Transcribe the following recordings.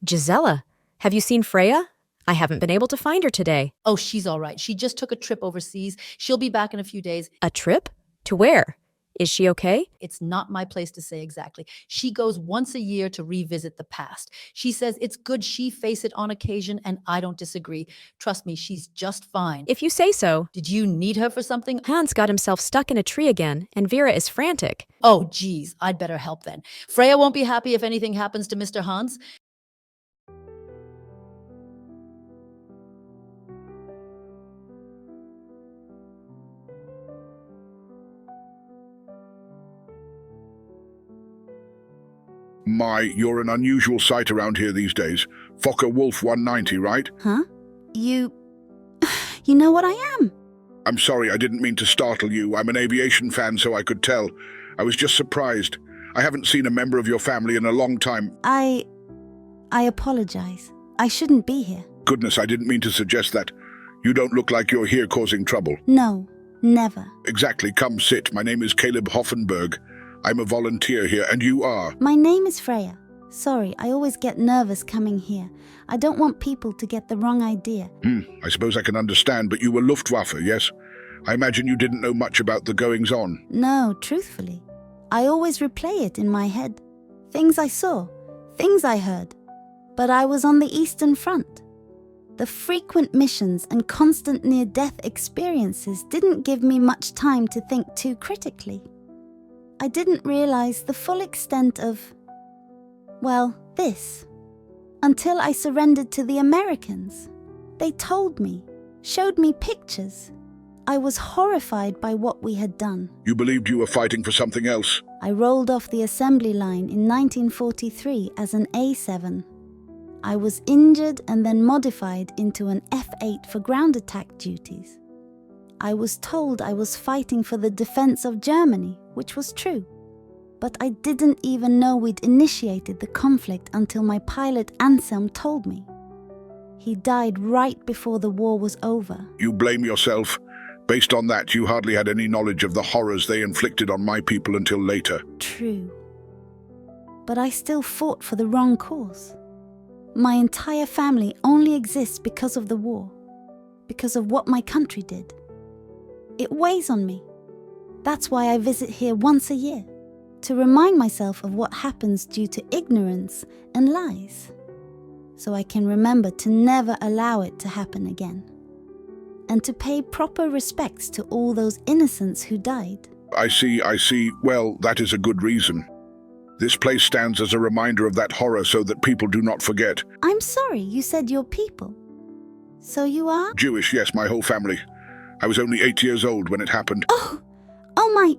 Gisela, have you seen Freya? I haven't been able to find her today. Oh, she's all right. She just took a trip overseas. She'll be back in a few days. A trip? To where? Is she okay? It's not my place to say exactly. She goes once a year to revisit the past. She says it's good she face it on occasion, and I don't disagree. Trust me, she's just fine. If you say so. Did you need her for something? Hans got himself stuck in a tree again, and Vera is frantic. Oh, geez, I'd better help then. Freya won't be happy if anything happens to Mr. Hans. My, you're an unusual sight around here these days. Fokker Wolf 190, right? Huh? You know what I am? I'm sorry, I didn't mean to startle you. I'm an aviation fan, so I could tell. I was just surprised. I haven't seen a member of your family in a long time. I apologize. I shouldn't be here. Goodness, I didn't mean to suggest that. You don't look like you're here causing trouble. No, never. Exactly, come sit. My name is Caleb Hoffenberg. I'm a volunteer here, and you are? My name is Freya. Sorry, I always get nervous coming here. I don't want people to get the wrong idea. I suppose I can understand, but you were Luftwaffe, yes? I imagine you didn't know much about the goings-on. No, truthfully. I always replay it in my head. Things I saw, things I heard. But I was on the Eastern Front. The frequent missions and constant near-death experiences didn't give me much time to think too critically. I didn't realize the full extent of, well, this, until I surrendered to the Americans. They told me, showed me pictures. I was horrified by what we had done. You believed you were fighting for something else? I rolled off the assembly line in 1943 as an A7. I was injured and then modified into an F8 for ground attack duties. I was told I was fighting for the defense of Germany, which was true. But I didn't even know we'd initiated the conflict until my pilot Anselm told me. He died right before the war was over. You blame yourself. Based on that, you hardly had any knowledge of the horrors they inflicted on my people until later. True. But I still fought for the wrong cause. My entire family only exists because of the war, because of what my country did. It weighs on me. That's why I visit here once a year, to remind myself of what happens due to ignorance and lies, so I can remember to never allow it to happen again, and to pay proper respects to all those innocents who died. I see. Well, that is a good reason. This place stands as a reminder of that horror so that people do not forget. I'm sorry, you said your people. So you are? Jewish, yes, my whole family. I was only 8 years old when it happened. Oh my,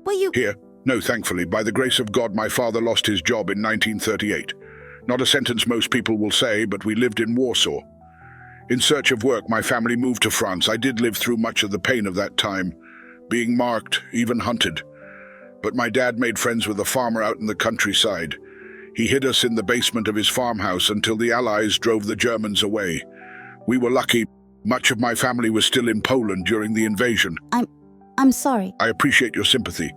were you... Here? No, thankfully. By the grace of God, my father lost his job in 1938. Not a sentence most people will say, but we lived in Warsaw. In search of work, my family moved to France. I did live through much of the pain of that time, being marked, even hunted. But my dad made friends with a farmer out in the countryside. He hid us in the basement of his farmhouse until the Allies drove the Germans away. We were lucky. Much of my family was still in Poland during the invasion. I'm sorry. I appreciate your sympathy.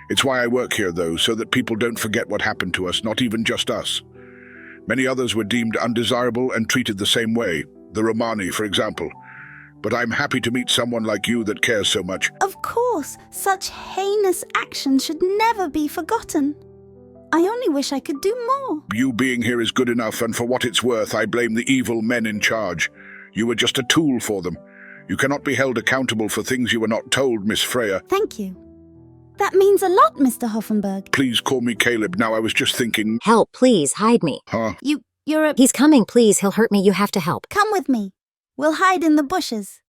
It's why I work here, though, so that people don't forget what happened to us, not even just us. Many others were deemed undesirable and treated the same way, the Romani, for example. But I'm happy to meet someone like you that cares so much. Of course, such heinous actions should never be forgotten. I only wish I could do more. You being here is good enough, and for what it's worth, I blame the evil men in charge. You were just a tool for them. You cannot be held accountable for things you were not told, Miss Freya. Thank you. That means a lot, Mr. Hoffenberg. Please call me Caleb. Now, I was just thinking... Help, please, hide me. Huh? You're a... He's coming, please, he'll hurt me, you have to help. Come with me. We'll hide in the bushes.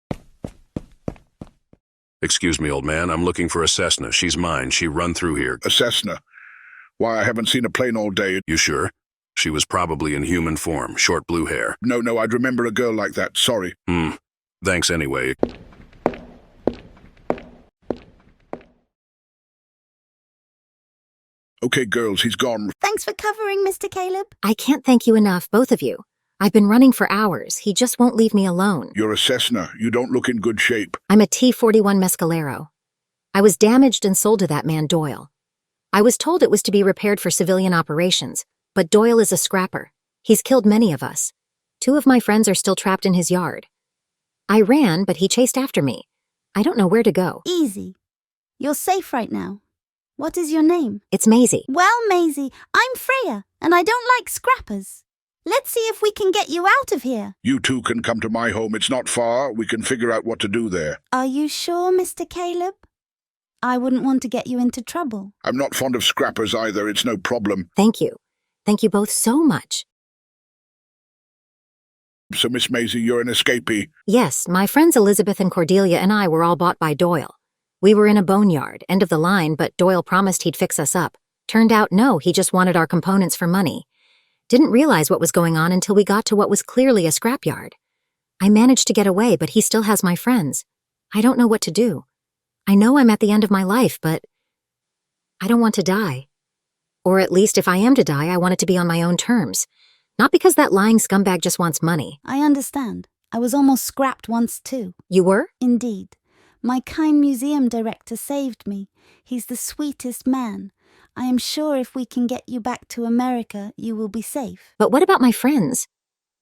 Excuse me, old man, I'm looking for a Cessna. She's mine. She run through here. A Cessna? Why, I haven't seen a plane all day. You sure? She was probably in human form, short blue hair. No, I'd remember a girl like that. Sorry. Thanks anyway. Okay, girls, he's gone. Thanks for covering, Mr. Caleb. I can't thank you enough, both of you. I've been running for hours. He just won't leave me alone. You're a Cessna. You don't look in good shape. I'm a T-41 Mescalero. I was damaged and sold to that man Doyle. I was told it was to be repaired for civilian operations, but Doyle is a scrapper. He's killed many of us. 2 of my friends are still trapped in his yard. I ran, but he chased after me. I don't know where to go. Easy. You're safe right now. What is your name? It's Maisie. Well, Maisie, I'm Freya, and I don't like scrappers. Let's see if we can get you out of here. You two can come to my home. It's not far. We can figure out what to do there. Are you sure, Mr. Caleb? I wouldn't want to get you into trouble. I'm not fond of scrappers either. It's no problem. Thank you. Thank you both so much. So, Miss Maisie, you're an escapee. Yes, my friends Elizabeth and Cordelia and I were all bought by Doyle. We were in a boneyard, end of the line, but Doyle promised he'd fix us up. Turned out, no, he just wanted our components for money. Didn't realize what was going on until we got to what was clearly a scrapyard. I managed to get away, but he still has my friends. I don't know what to do. I know I'm at the end of my life, but I don't want to die. Or at least if I am to die, I want it to be on my own terms. Not because that lying scumbag just wants money. I understand. I was almost scrapped once too. You were? Indeed. My kind museum director saved me. He's the sweetest man. I am sure if we can get you back to America, you will be safe. But what about my friends?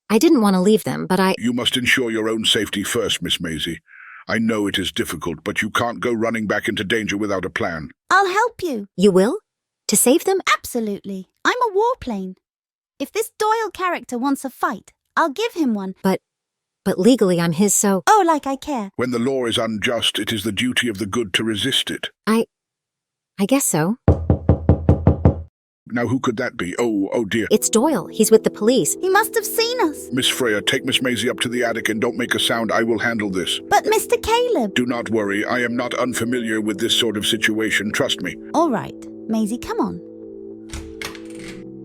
I didn't want to leave them, but You must ensure your own safety first, Miss Maisie. I know it is difficult, but you can't go running back into danger without a plan. I'll help you. You will? To save them? Absolutely. I'm a warplane. If this Doyle character wants a fight, I'll give him one. But legally I'm his, so... Oh, like I care. When the law is unjust, it is the duty of the good to resist it. I guess so. Now, who could that be? Oh dear. It's Doyle. He's with the police. He must have seen us. Miss Freya, take Miss Maisie up to the attic and don't make a sound. I will handle this. But Mr. Caleb... Do not worry. I am not unfamiliar with this sort of situation. Trust me. All right. Maisie, come on.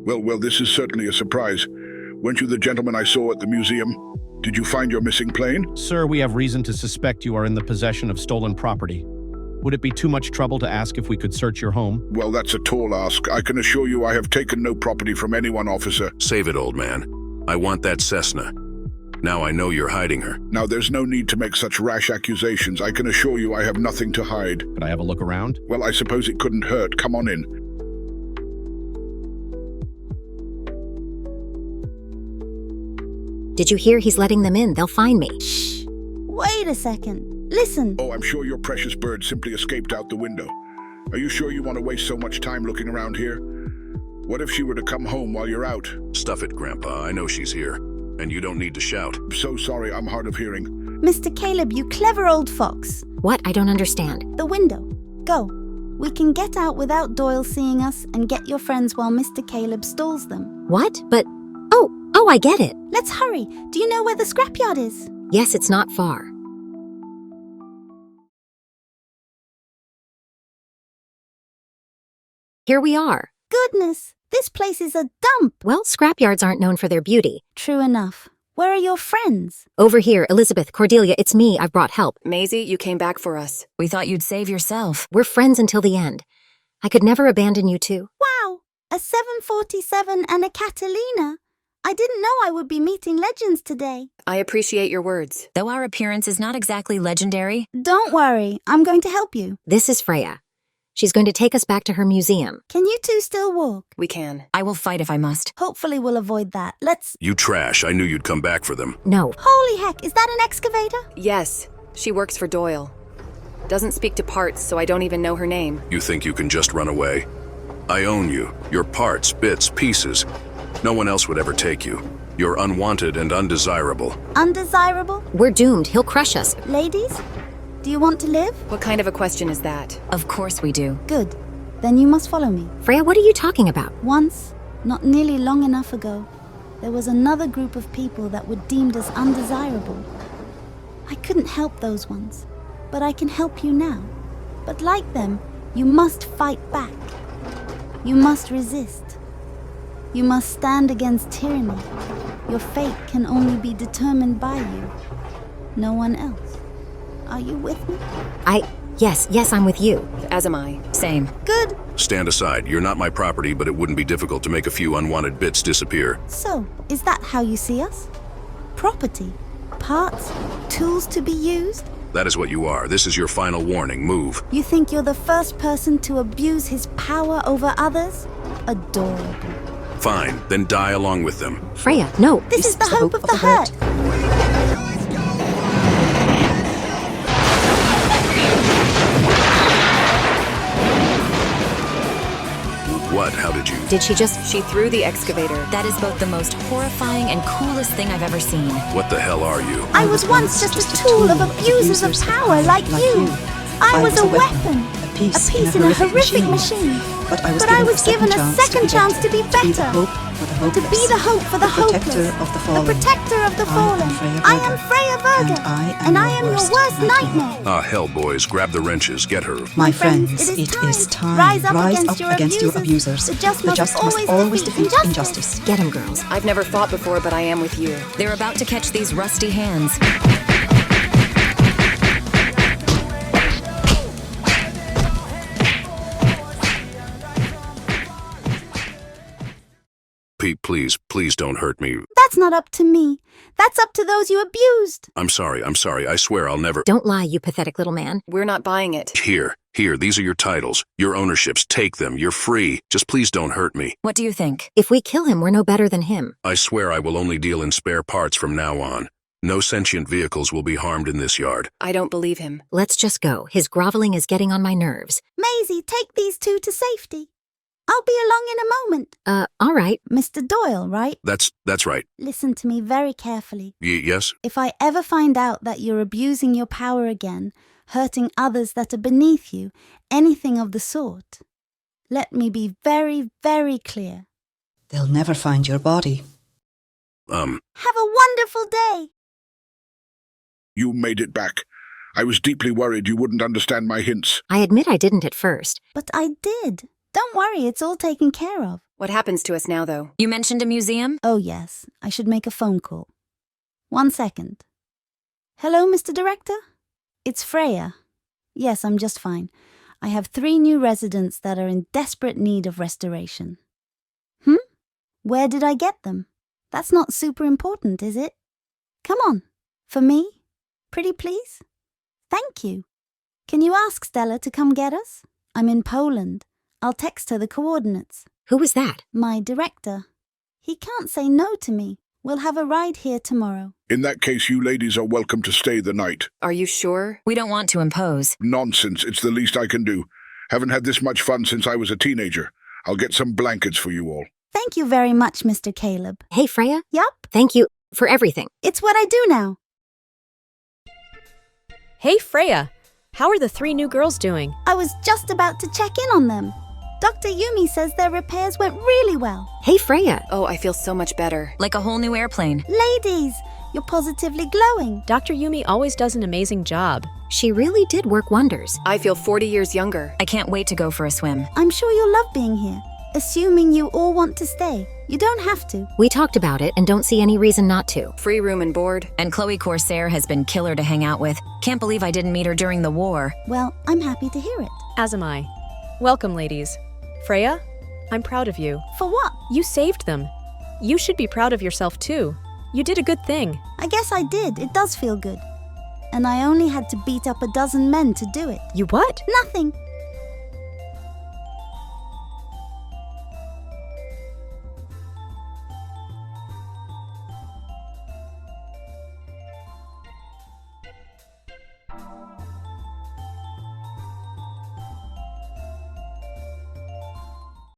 Well, this is certainly a surprise. Weren't you the gentleman I saw at the museum? Did you find your missing plane? Sir, we have reason to suspect you are in the possession of stolen property. Would it be too much trouble to ask if we could search your home? Well, that's a tall ask. I can assure you I have taken no property from anyone, officer. Save it, old man. I want that Cessna. Now I know you're hiding her. Now, there's no need to make such rash accusations. I can assure you I have nothing to hide. Could I have a look around? Well, I suppose it couldn't hurt. Come on in. Did you hear he's letting them in? They'll find me. Shh. Wait a second. Listen. Oh, I'm sure your precious bird simply escaped out the window. Are you sure you want to waste so much time looking around here? What if she were to come home while you're out? Stuff it, Grandpa. I know she's here. And you don't need to shout. I'm so sorry, I'm hard of hearing. Mr. Caleb, you clever old fox. What? I don't understand. The window. Go. We can get out without Doyle seeing us and get your friends while Mr. Caleb stalls them. What? But... Oh, I get it. Let's hurry. Do you know where the scrapyard is? Yes, it's not far. Here we are. Goodness, this place is a dump. Well, scrapyards aren't known for their beauty. True enough. Where are your friends? Over here, Elizabeth, Cordelia, it's me. I've brought help. Maisie, you came back for us. We thought you'd save yourself. We're friends until the end. I could never abandon you two. Wow, a 747 and a Catalina. I didn't know I would be meeting legends today. I appreciate your words. Though our appearance is not exactly legendary. Don't worry, I'm going to help you. This is Freya. She's going to take us back to her museum. Can you two still walk? We can. I will fight if I must. Hopefully we'll avoid that. Let's... You trash. I knew you'd come back for them. No. Holy heck, is that an excavator? Yes, she works for Doyle. Doesn't speak to parts, so I don't even know her name. You think you can just run away? I own you. Your parts, bits, pieces. No one else would ever take you. You're unwanted and undesirable. Undesirable? We're doomed. He'll crush us. Ladies, do you want to live? What kind of a question is that? Of course we do. Good. Then you must follow me. Freya, what are you talking about? Once, not nearly long enough ago, there was another group of people that were deemed as undesirable. I couldn't help those ones, but I can help you now. But like them, you must fight back. You must resist. You must stand against tyranny. Your fate can only be determined by you. No one else. Are you with me? Yes, I'm with you. As am I. Same. Good. Stand aside. You're not my property, but it wouldn't be difficult to make a few unwanted bits disappear. So, is that how you see us? Property? Parts? Tools to be used? That is what you are. This is your final warning. Move. You think you're the first person to abuse his power over others? Adorable. Fine, then die along with them. Freya, no. This is the hope of the hurt. What? How did you? Did she just... She threw the excavator. That is both the most horrifying and coolest thing I've ever seen. What the hell are you? I was once just a tool of abusers of power like you. I was a weapon, a piece in a horrific machine. But I was given a second chance to be better. To be the hope for the hopeless, the protector of the fallen. I am Freya Verga, and I am your worst nightmare. Ah, hell, boys, grab the wrenches, get her. My friends, it is time. Rise up against your abusers. The just must always defeat injustice. Get him, girls. I've never fought before, but I am with you. They're about to catch these rusty hands. Pete, please don't hurt me. That's not up to me. That's up to those you abused. I'm sorry, I swear I'll never. Don't lie, you pathetic little man. We're not buying it. Here, these are your titles, your ownerships, take them, you're free. Just please don't hurt me. What do you think? If we kill him, we're no better than him. I swear I will only deal in spare parts from now on. No sentient vehicles will be harmed in this yard. I don't believe him. Let's just go. His groveling is getting on my nerves. Maisie, take these two to safety. I'll be along in a moment. All right. Mr. Doyle, right? That's right. Listen to me very carefully. Yes? If I ever find out that you're abusing your power again, hurting others that are beneath you, anything of the sort, let me be very, very clear. They'll never find your body. Have a wonderful day. You made it back. I was deeply worried you wouldn't understand my hints. I admit I didn't at first. But I did. Don't worry, it's all taken care of. What happens to us now, though? You mentioned a museum? Oh, yes. I should make a phone call. 1 second. Hello, Mr. Director? It's Freya. Yes, I'm just fine. I have 3 new residents that are in desperate need of restoration. Where did I get them? That's not super important, is it? Come on. For me? Pretty please? Thank you. Can you ask Stella to come get us? I'm in Poland. I'll text her the coordinates. Who was that? My director. He can't say no to me. We'll have a ride here tomorrow. In that case, you ladies are welcome to stay the night. Are you sure? We don't want to impose. Nonsense, it's the least I can do. Haven't had this much fun since I was a teenager. I'll get some blankets for you all. Thank you very much, Mr. Caleb. Hey, Freya? Yup. Thank you for everything. It's what I do now. Hey, Freya. How are the 3 new girls doing? I was just about to check in on them. Dr. Yumi says their repairs went really well. Hey, Freya. Oh, I feel so much better. Like a whole new airplane. Ladies, you're positively glowing. Dr. Yumi always does an amazing job. She really did work wonders. I feel 40 years younger. I can't wait to go for a swim. I'm sure you'll love being here, assuming you all want to stay. You don't have to. We talked about it and don't see any reason not to. Free room and board. And Chloe Corsair has been killer to hang out with. Can't believe I didn't meet her during the war. Well, I'm happy to hear it. As am I. Welcome, ladies. Freya, I'm proud of you. For what? You saved them. You should be proud of yourself, too. You did a good thing. I guess I did. It does feel good. And I only had to beat up a dozen men to do it. You what? Nothing.